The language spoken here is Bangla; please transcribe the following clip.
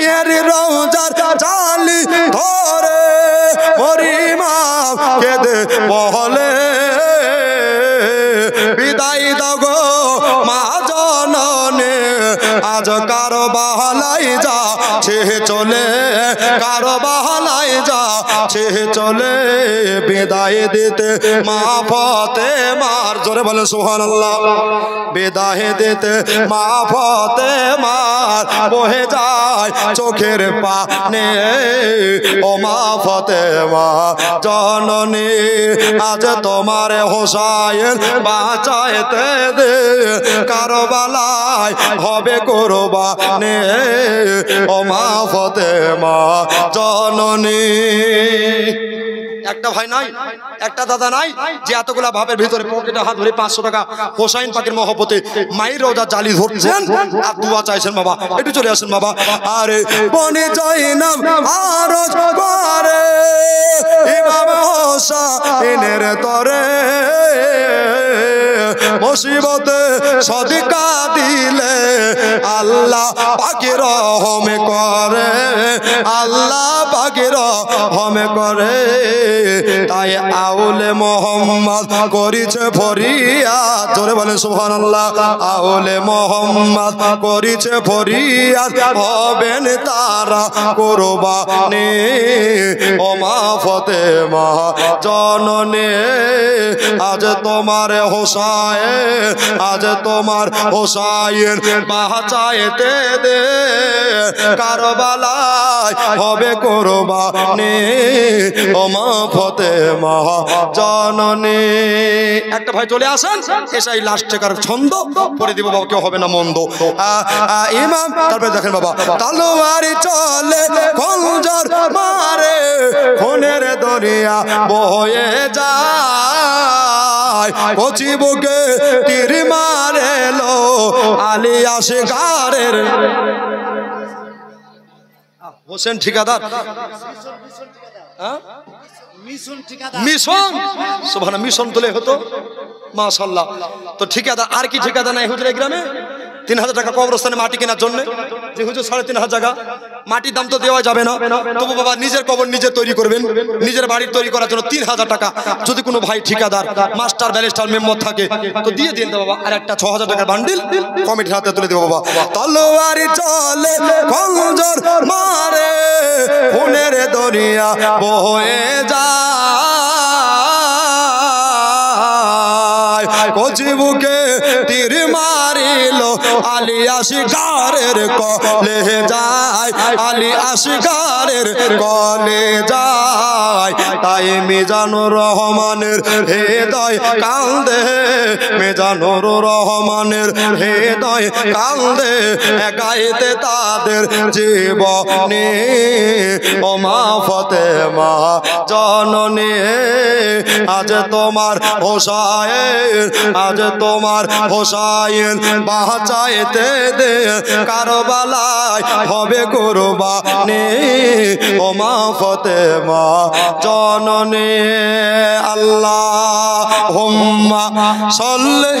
মায়ের রওজার জালি ধরে মরিমা কেঁদে বলে বিদায় দাও গো মা জননী আজ কারবালায় যাচ্ছে চলে কারবালায় যাচ্ছে চলে বিদায় দিতে মা ফাতেমার জোরে বলেন সুবহানাল্লাহ বিদায় দিতে মা ফাতেমার বহে যায় চোখের পানে ও মা ফাতেমা জননী আজ তোমার হোসাইন বাঁচাইতে দে কারবালায় হবে কুরবানি ও মা ফাতেমা জননী একটা ভাই নাই একটা দাদা নাই যে এতগুলা ভাবের ভিতরে পকেটে হাত ধরে 500 টাকা হোসাইন পাকের মহব্বতে মায়ের রওজা জালি ধরছেন আর দোয়া চাইছেন বাবা একটু চলে আসেন বাবা আরে বনে জয়নাব আরজ করে ইমাম হোসাইনের তরে মুসিবতে সদকা দিলে আল্লাহ পাকের রহম করে আল্লাহ পাকের রহম করে তাই আউলে মোহাম্মদ করিছে ফরিয়াদ জোরে বলেন সুবহানাল্লাহ আউলে মোহাম্মদ করিছে ফরিয়াদ হবেন তারা কুরবানি ও মা ফাতেমা জননী আজ তোমার হোসাইন আজ তোমার হোসাইন বাঁচাইতে দে কারবালায় হবে কুরবানি ও মা ফাতেমা জননী একটা ভাই চলে আসেন এসাই লাস্ট টেকার ছন্দ পড়ে দিব বাবা কেউ হবে না মন্দ ইমাম তারপরে দেখেন বাবা তলোয়ার চলে খঞ্জর মারে খুনের দরিয়া বয়ে যায় কচি বুকে তীর মারে লো আলী আশিকারের হোসেন ঠিকাদার মিশন সুবহানাল্লাহ মিশন তুলে হতো মাশাআল্লাহ তো ঠিকাদার আর কি ঠিকাদার নাই হুজুর এই গ্রামে 3000 টাকা কবরস্থানে মাটি কেনার জন্য যে হুজুর 3.5 জায়গা মাটির দাম তো দেওয়া যাবে না তবু বাবা নিজের কবর নিজে তৈরি করবেন নিজের বাড়ি তৈরি করার জন্য 3000 টাকা যদি কোনো ভাই ঠিকাদার মাস্টার ব্যারিস্টার মেম্বার থাকে তো দিয়ে দিন তো বাবা আর একটা 6000 টাকার বান্ডিল কমিটির হাতে তুলে দেব বাবা তলোয়ার চলে খঞ্জর মারে খুনের দরিয়া বয়ে যায় কচি বুকে তীর মারিলো আলী আশিকারের কলে যায় আলী আশিকারের কলে যায় তাই মিজানুর রহমানের হৃদয় কান্দে মিজানুর রহমানের হৃদয় কান্দে গাইতে তাদের জীবনে ও মা ফাতেমা জননী আজ তোমার হোসাইন আজ তোমার হোসাইন বাঁচাইতে দে কারবালায় হবে কুরবানি ও মা ফাতেমা জননী আল্লাহুম্মা সাল্লি